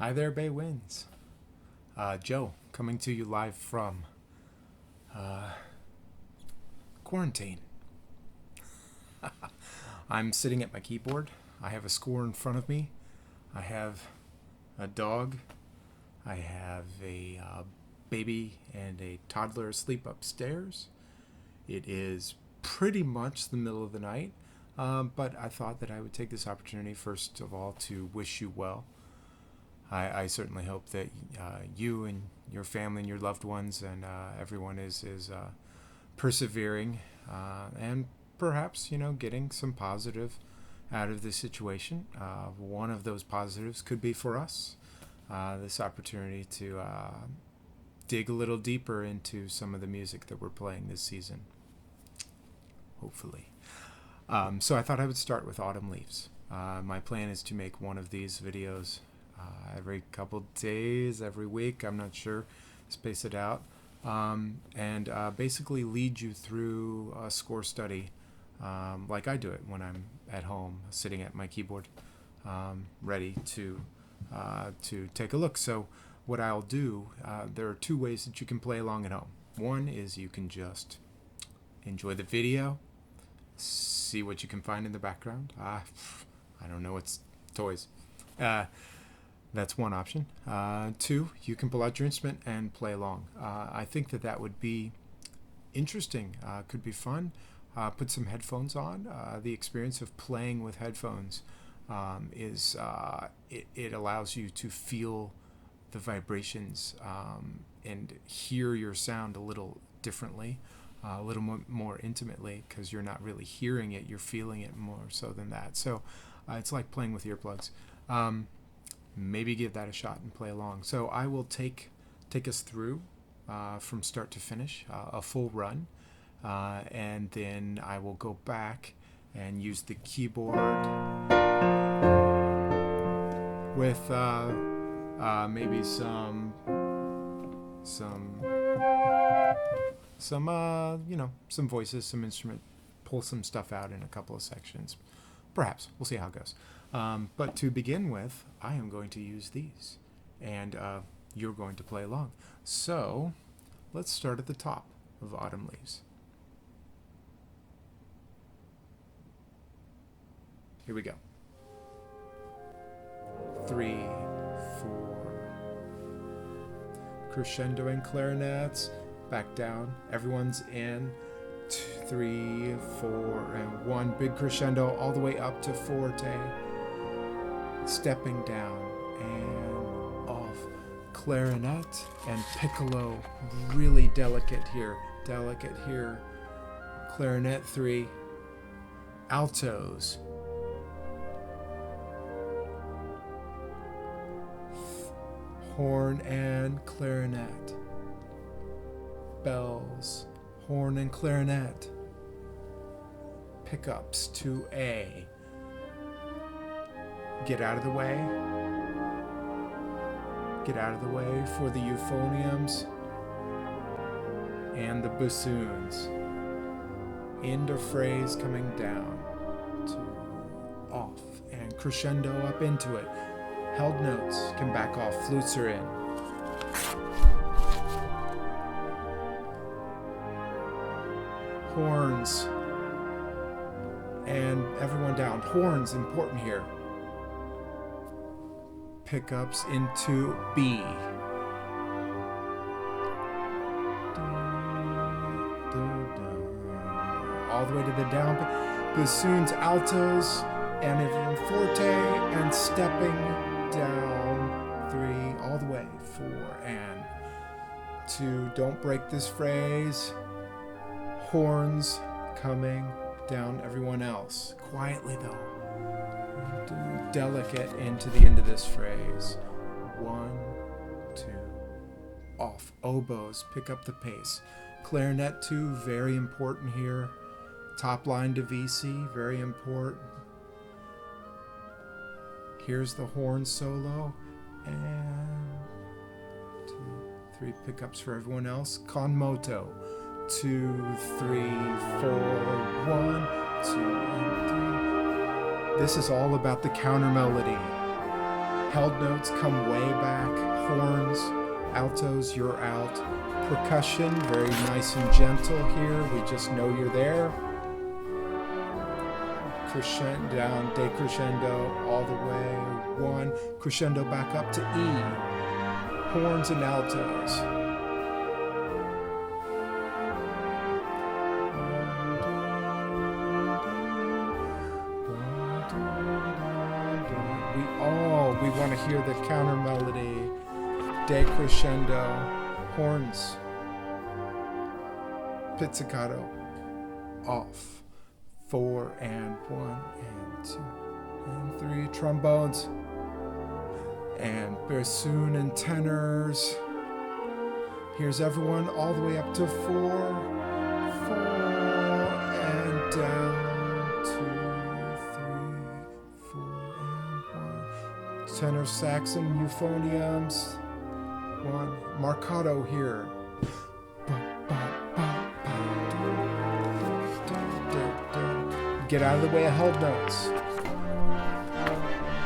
Hi there, Bay Winds. Joe, coming to you live from quarantine. I'm sitting at my keyboard. I have a score in front of me. I have a dog. I have a baby and a toddler asleep upstairs. It is pretty much the middle of the night, but I thought that I would take this opportunity, first of all, to wish you well. I certainly hope that you and your family and your loved ones and everyone is persevering and perhaps, getting some positive out of this situation. One of those positives could be for us, this opportunity to dig a little deeper into some of the music that we're playing this season, hopefully. So I thought I would start with Autumn Leaves. My plan is to make one of these videos every couple days, every week, I'm not sure, space it out, and basically lead you through a score study like I do it when I'm at home, sitting at my keyboard, ready to take a look. So what I'll do, there are two ways that you can play along at home. One is you can just enjoy the video, see what you can find in the background. I don't know, it's toys. That's one option. Two, you can pull out your instrument and play along. I think that would be interesting. Could be fun. Put some headphones on. The experience of playing with headphones is it allows you to feel the vibrations and hear your sound a little differently, a little more intimately, because you're not really hearing it, you're feeling it more so than that. So it's like playing with earplugs. Maybe give that a shot and play along. So I will take us through from start to finish, a full run, and then I will go back and use the keyboard with maybe some voices, some instrument, pull some stuff out in a couple of sections. Perhaps. We'll see how it goes. But to begin with, I am going to use these, and you're going to play along. So let's start at the top of Autumn Leaves. Here we go. 3, 4. Crescendoing clarinets. Back down. Everyone's in. 2, 3, 4, and 1. Big crescendo all the way up to forte. Stepping down and off. Clarinet and piccolo, really delicate here. Clarinet 3. Altos. Horn and clarinet. Bells. Horn and clarinet. Pickups to A. Get out of the way. Get out of the way for the euphoniums and the bassoons. End of phrase coming down to off and crescendo up into it. Held notes can back off. Flutes are in. Horns and everyone down. Horns important here. Pickups into B. All the way to the down. Bassoons, altos, and even forte, and stepping down 3, all the way 4 and 2. Don't break this phrase. Horns coming down everyone else. Quietly though. Delicate into the end of this phrase. 1, 2, off. Oboes, pick up the pace. Clarinet 2, very important here. Top line to VC, very important. Here's the horn solo. And 2, 3 pickups for everyone else. Con moto. 2, 3, 4, 1, 2, and 3. This is all about the counter melody. Held notes come way back. Horns, altos, you're out. Percussion, very nice and gentle here. We just know you're there. Crescendo down, decrescendo, all the way. 1, crescendo back up to E. Horns and altos. We want to hear the counter melody. Decrescendo, horns, pizzicato, off. 4 and 1 and 2 and 3, trombones and bassoon and tenors. Here's everyone all the way up to 4 and down, 2, 3, 4 and 1. Tenor sax and euphoniums. 1, marcato here. Get out of the way of held notes.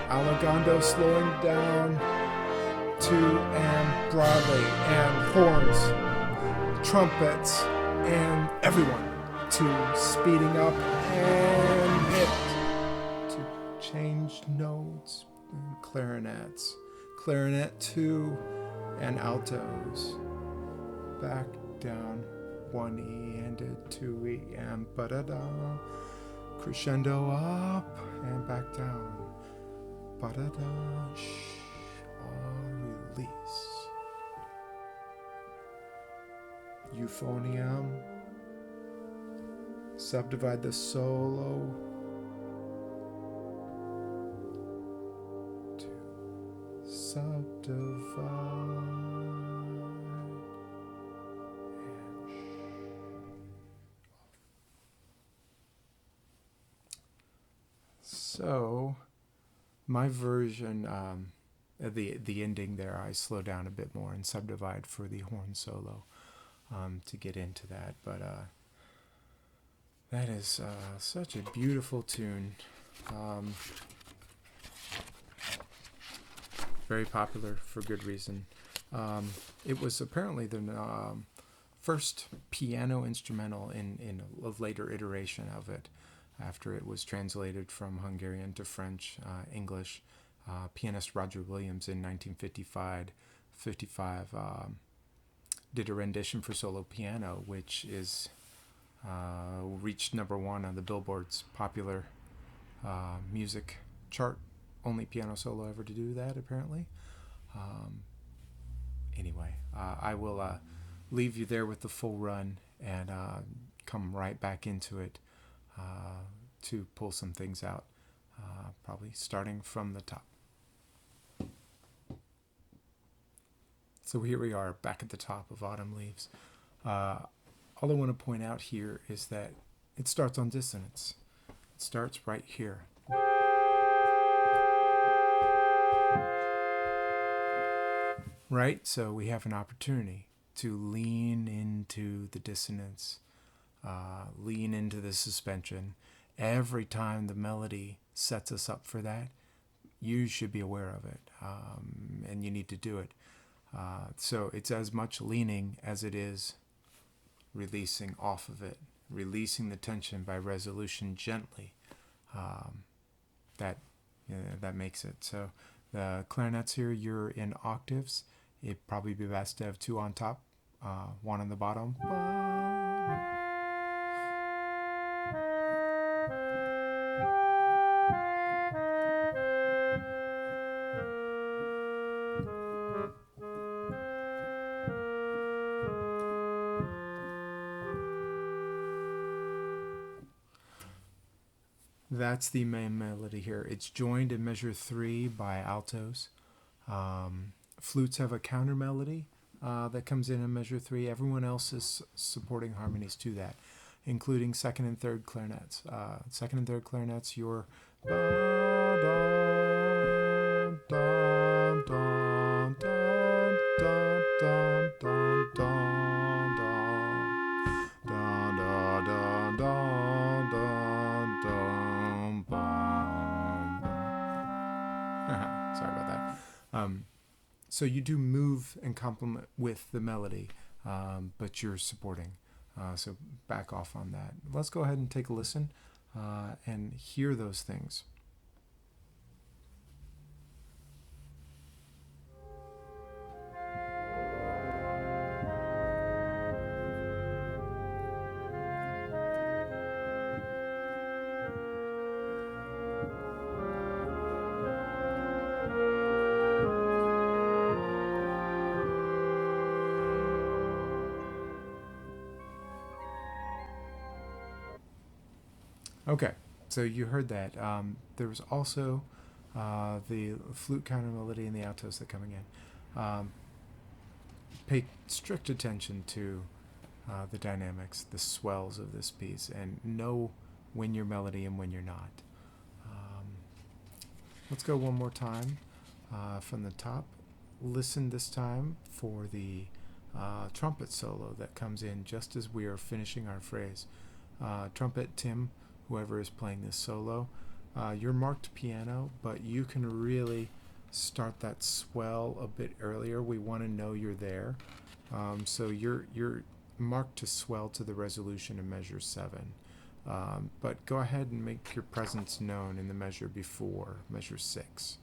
Allegando slowing down. 2 and broadly. And horns, trumpets, and everyone. 2 speeding up and hit. To change notes. And clarinets. Clarinet 2 and altos. Back down. 1E and a 2E and ba-da-da. Crescendo up and back down. Ba-da-da. Release. Euphonium. Subdivide the solo. 2. Subdivide. So, my version, the ending there, I slow down a bit more and subdivide for the horn solo to get into that. But that is such a beautiful tune. Very popular for good reason. It was apparently the first piano instrumental in a later iteration of it. After it was translated from Hungarian to French, English, pianist Roger Williams in 1955 did a rendition for solo piano, which is reached #1 on the Billboard's popular music chart. Only piano solo ever to do that, apparently. Anyway, I will leave you there with the full run and come right back into it. To pull some things out, probably starting from the top. So here we are back at the top of Autumn Leaves. All I want to point out here is that it starts on dissonance. It starts right here. Right? So we have an opportunity to lean into the dissonance. Lean into the suspension. Every time the melody sets us up for that, you should be aware of it, and you need to do it. So it's as much leaning as it is releasing off of it, releasing the tension by resolution gently. That makes it. So the clarinets here, you're in octaves. It'd probably be best to have 2 on top, 1 on the bottom. That's the main melody here. It's joined in measure 3 by altos. Flutes have a counter melody that comes in measure 3. Everyone else is supporting harmonies to that, including second and third clarinets. Second and third clarinets, your sorry about that. So you do move and complement with the melody, but you're supporting. So back off on that. Let's go ahead and take a listen and hear those things. Okay, so you heard that. There was also the flute counter melody and the altos that are coming in. Pay strict attention to the dynamics, the swells of this piece, and know when you're melody and when you're not. Let's go one more time from the top. Listen this time for the trumpet solo that comes in just as we are finishing our phrase. Trumpet, Tim, whoever is playing this solo, you're marked piano, but you can really start that swell a bit earlier. We want to know you're there. So you're marked to swell to the resolution of measure 7. But go ahead and make your presence known in the measure before, measure 6.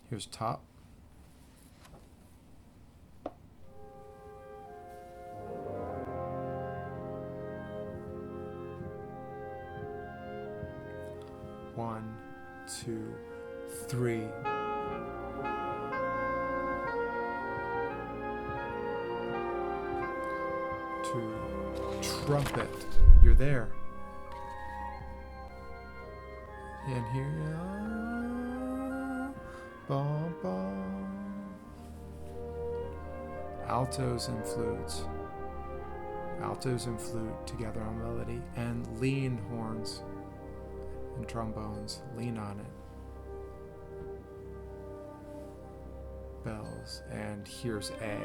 Here's top. One, 2, 3. Trumpet, you're there. And here you are. Bum, bum. Altos and flutes. Altos and flute together on melody. And lean horns and trombones. Lean on it. Bells. And here's A.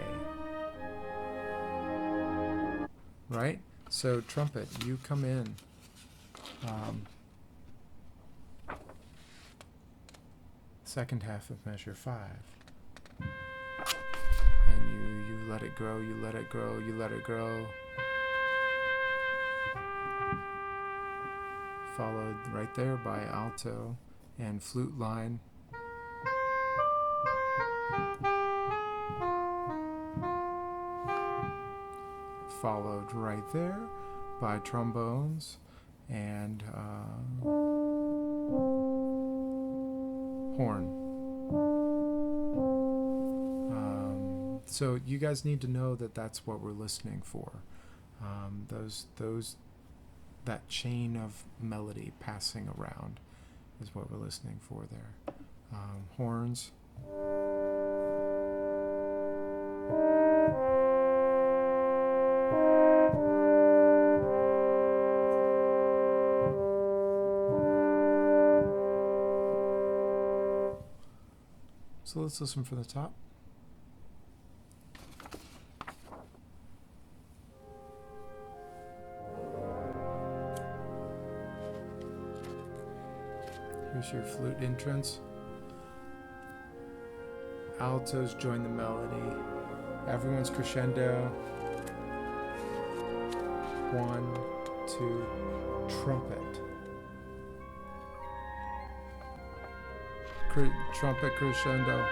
Right? So trumpet, you come in. Second half of measure 5. And you let it grow, you let it grow, you let it grow. Followed right there by alto and flute line. Followed right there by trombones and horn. So you guys need to know that that's what we're listening for. That chain of melody passing around is what we're listening for there. Horns. So let's listen from the top. Here's your flute entrance. Altos join the melody. Everyone's crescendo. 1, 2, trumpet. Trumpet crescendo.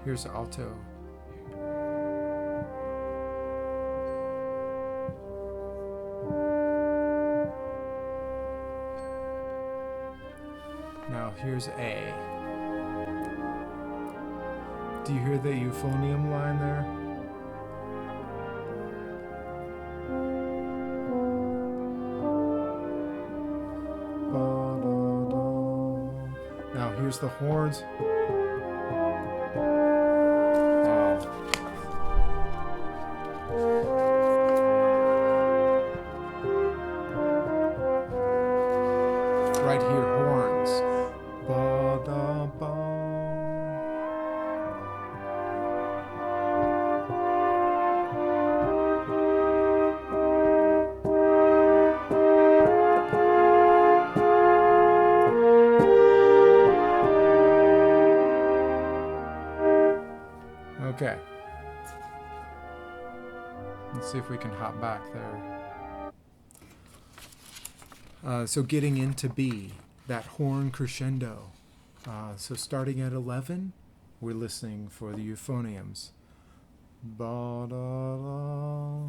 Here's alto. Now here's A. Do you hear the euphonium line there? Now here's the horns. Right here, horns. Ba-da-ba. see if we can hop back there. So getting into B, that horn crescendo. So starting at 11, we're listening for the euphoniums. Ba da da.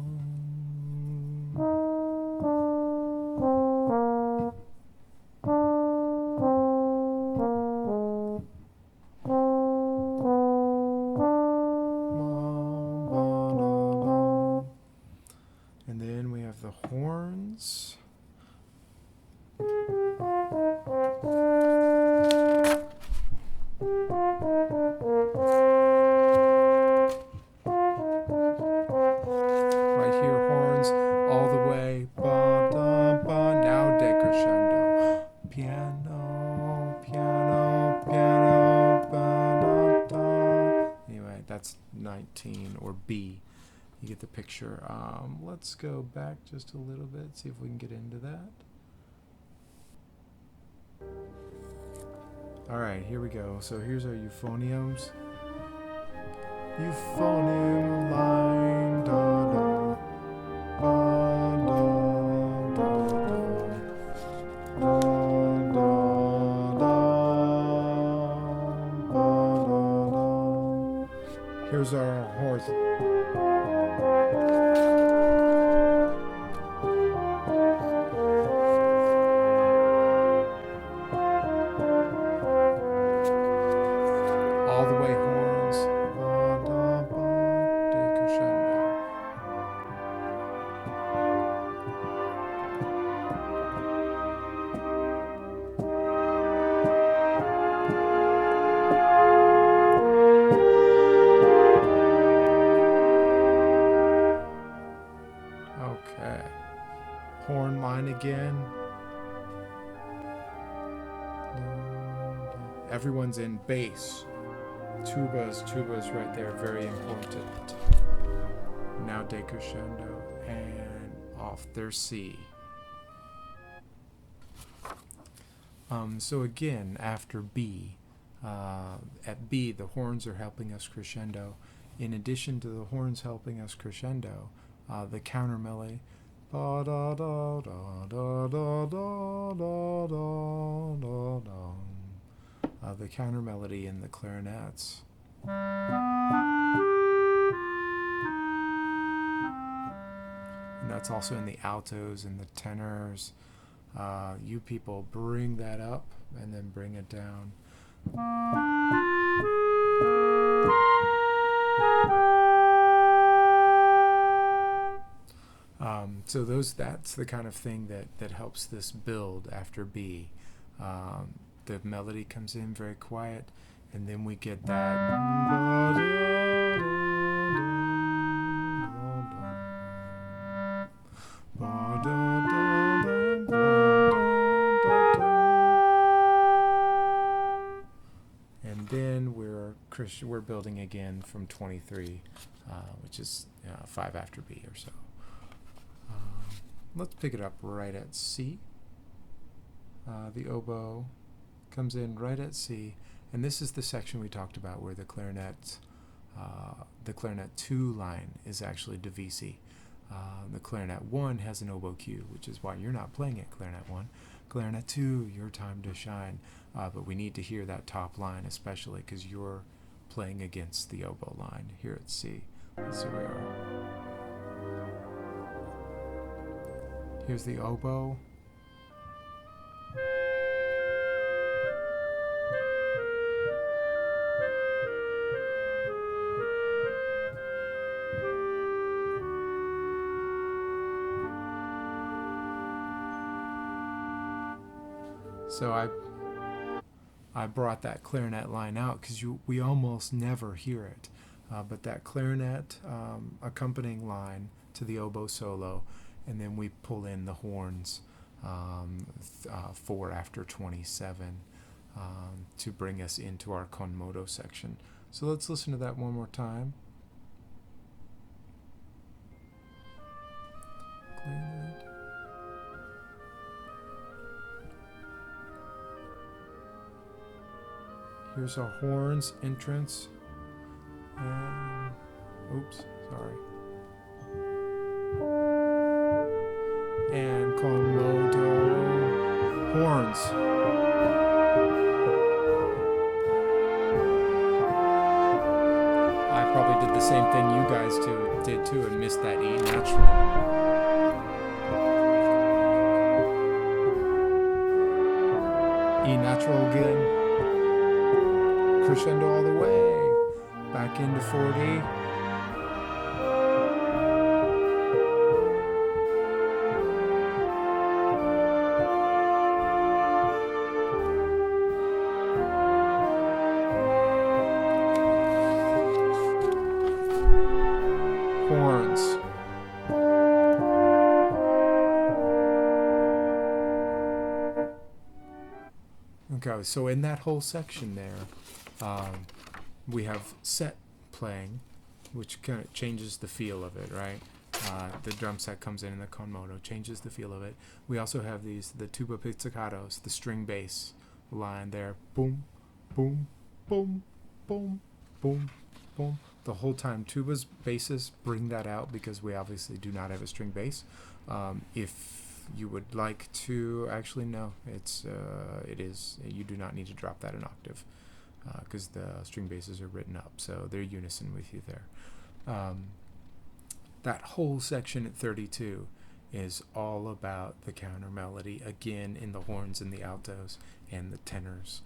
And then we have the horns. Right here, horns all the way. Ba da ba. Now decrescendo. Piano, piano, piano. Ba da da. Anyway, that's 19 or B. You get the picture. Let's go back just a little bit, see if we can get into that. All right, here we go. So here's our euphoniums. Euphonium line, da da, ba da da da, da da da, ba da da. Here's our horse. All the way horns. Ba, da, ba, decrescendo. Okay. Horn line again. Everyone's in bass. Tubas right there, very important. Now decrescendo and off. There's C. So again, after B, at B, the horns are helping us crescendo. In addition to the horns helping us crescendo, the counter melody, ba da da da da da da da da da da. The counter melody in the clarinets. And that's also in the altos and the tenors. You people bring that up and then bring it down. So that's the kind of thing that helps this build after B. The melody comes in very quiet, and then we get that. And then we're building again from 23, which is 5 after B or so. Let's pick it up right at C. The oboe comes in right at C, and this is the section we talked about where the clarinet 2 line is actually divisi. The clarinet 1 has an oboe cue, which is why you're not playing it, clarinet 1. Clarinet 2, your time to shine. But we need to hear that top line, especially because you're playing against the oboe line here at C. So we are. Here's the oboe. So I brought that clarinet line out because we almost never hear it. But that clarinet accompanying line to the oboe solo, and then we pull in the horns 4 after 27 to bring us into our con modo section. So let's listen to that one more time. Clarinet. Here's our horns entrance. And, oops, sorry. and komodo. Horns. I probably did the same thing you guys did too and missed that E natural. E natural again. Crescendo all the way. Back into 40. Horns. Okay, so in that whole section there, we have set playing, which kind of changes the feel of it, right? The drum set comes in the komodo, changes the feel of it. We also have the tuba pizzicatos, the string bass line there. Boom, boom, boom, boom, boom, boom. The whole time, tubas, basses bring that out because we obviously do not have a string bass. If you would like to, actually no, it is, you do not need to drop that an octave because the string basses are written up, so they're unison with you there. That whole section at 32 is all about the counter melody, again in the horns and the altos and the tenors.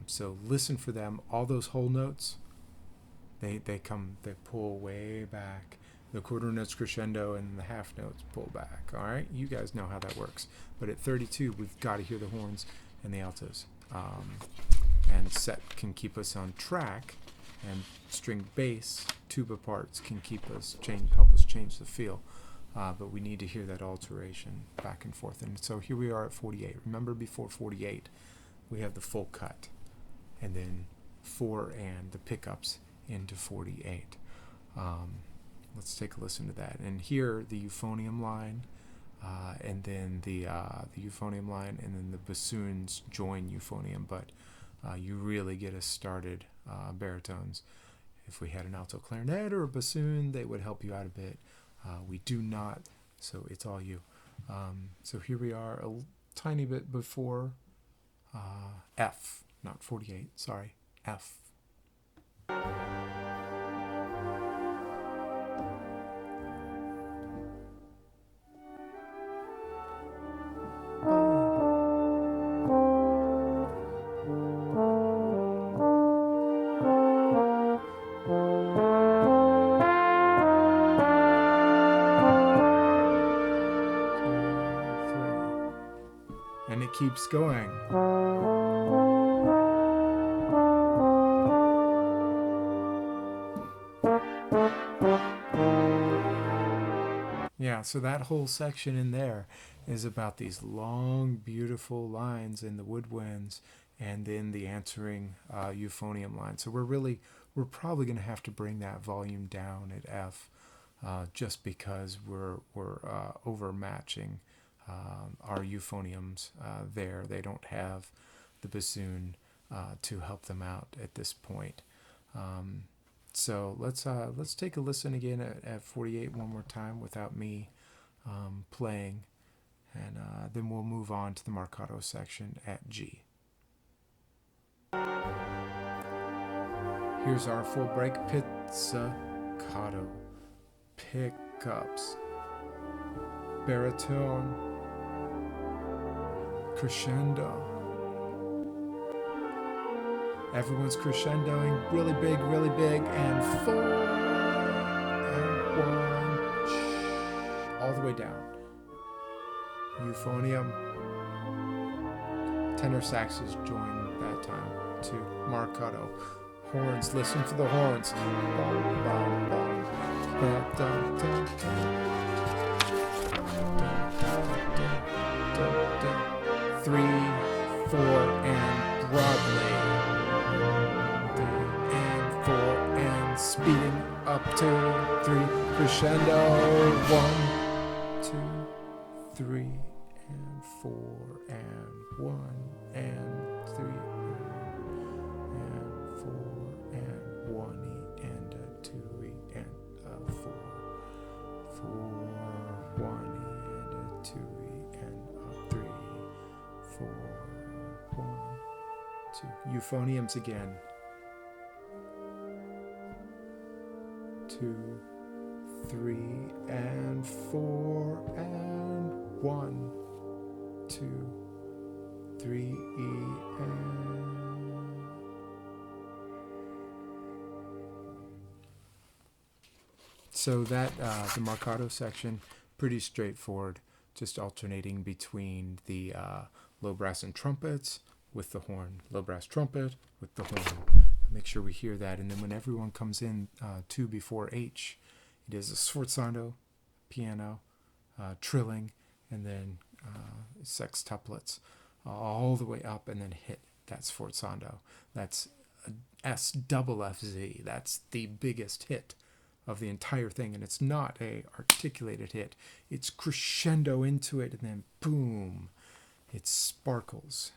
So listen for them. All those whole notes, they pull way back. The quarter notes crescendo and the half notes pull back. All right, you guys know how that works. But at 32, we've got to hear the horns and the altos. And set can keep us on track, and string bass, tuba parts can help us change the feel. But we need to hear that alteration back and forth. And so here we are at 48. Remember, before 48, we have the full cut, and then 4 and the pickups into 48. Let's take a listen to that. And here, the euphonium line, and then the euphonium line, and then the bassoons join euphonium. But you really get us started, baritones. If we had an alto clarinet or a bassoon, they would help you out a bit. We do not, so it's all you. So here we are, a tiny bit before F, not 48, sorry, F. And it keeps going. Yeah, so that whole section in there is about these long, beautiful lines in the woodwinds and then the answering euphonium line. So we're probably going to have to bring that volume down at F just because we're overmatching our euphoniums there. They don't have the bassoon to help them out at this point. So let's take a listen again at 48 one more time without me playing, and then we'll move on to the marcato section at G. Here's our full break pizzicato, pickups, baritone, crescendo. Everyone's crescendoing really big, and 4 and 1, all the way down. Euphonium. Tenor saxes join that time too. Marcato. Horns, listen for the horns. Bum, bum, bum. Da, da, da, da. Da, da, da. 3, 4, and broadly. And 4, and speeding up to 3. Crescendo. 1, 2, 3, and 4, and 1, and 3, and 4, and 1 E, and a 2 E, and a 4, 4, 1 E, and a 2 2. Euphoniums again. 2, 3, and 4, and 1, 2, 3, E, and... So that, the marcato section, pretty straightforward, just alternating between the low brass and trumpets with the horn, low brass trumpet with the horn. Make sure we hear that, and then when everyone comes in 2 before H, it is a sforzando, piano, trilling, and then sextuplets all the way up, and then hit that sforzando. That's S double F Z. That's the biggest hit of the entire thing, and it's not a articulated hit. It's crescendo into it, and then boom, it sparkles,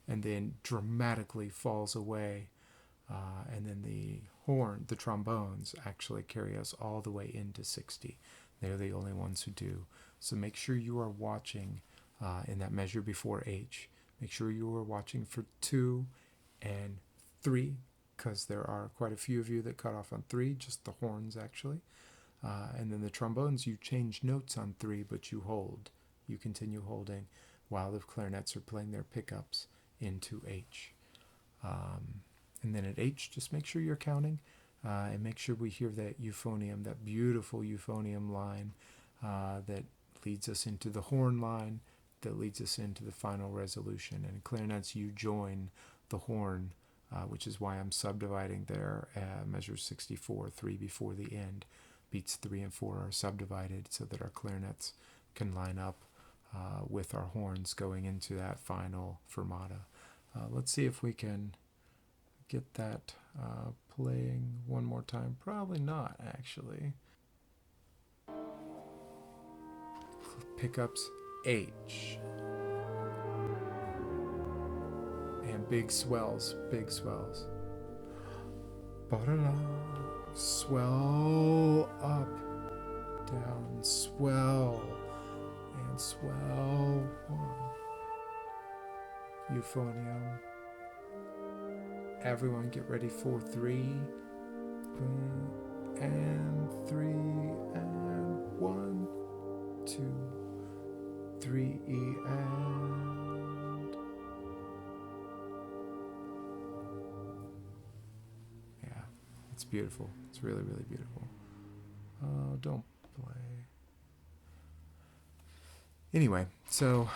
and then dramatically falls away, and then the horn, the trombones, actually carry us all the way into 60. They're the only ones who do. So make sure you are watching in that measure before H. Make sure you are watching for 2 and 3, because there are quite a few of you that cut off on 3, just the horns actually. And then the trombones, you change notes on 3, but you hold. You continue holding while the clarinets are playing their pickups into H. And then at H, just make sure you're counting, and make sure we hear that euphonium, that beautiful euphonium line that leads us into the horn line, that leads us into the final resolution. And in clarinets, you join the horn, which is why I'm subdividing there. Measure 64, 3 before the end. Beats 3 and 4 are subdivided so that our clarinets can line up with our horns going into that final fermata. Let's see if we can get that playing one more time. Probably not, actually. Pickups H. And big swells, big swells. Ba-da-da. Swell up, down, swell, and swell. 1. Euphonium. Everyone get ready for 3. Boom. And 3. And 1, 2, 3, E, and... Yeah, it's beautiful. It's really, really beautiful. Don't play. Anyway, so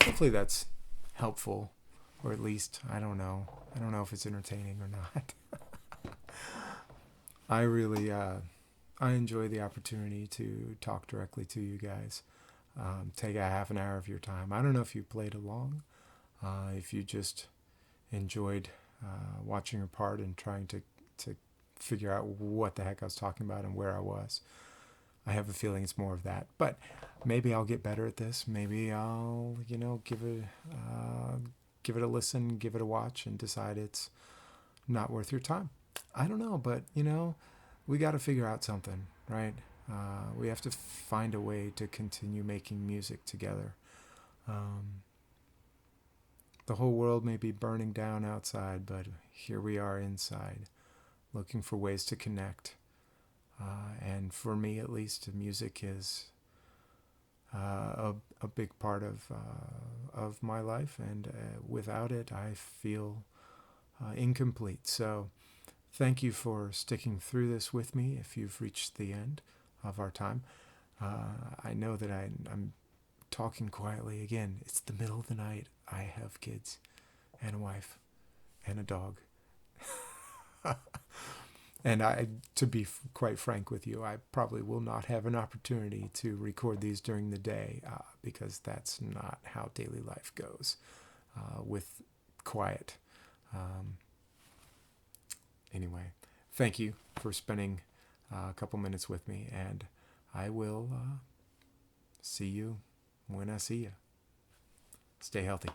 hopefully that's helpful, or at least, I don't know if it's entertaining or not. I really I enjoy the opportunity to talk directly to you guys, take a half an hour of your time. I don't know if you played along, if you just enjoyed watching your part and trying to figure out what the heck I was talking about and where I was. I have a feeling it's more of that, but maybe I'll get better at this. Maybe I'll, give it a listen, give it a watch, and decide it's not worth your time. I don't know, but we got to figure out something, right? We have to find a way to continue making music together. The whole world may be burning down outside, but here we are inside, looking for ways to connect. And for me, at least, music is a big part of my life, and without it, I feel incomplete. So thank you for sticking through this with me if you've reached the end of our time. I know that I'm talking quietly. Again, it's the middle of the night. I have kids and a wife and a dog. And to be quite frank with you, I probably will not have an opportunity to record these during the day because that's not how daily life goes with quiet. Anyway, thank you for spending a couple minutes with me, and I will see you when I see you. Stay healthy.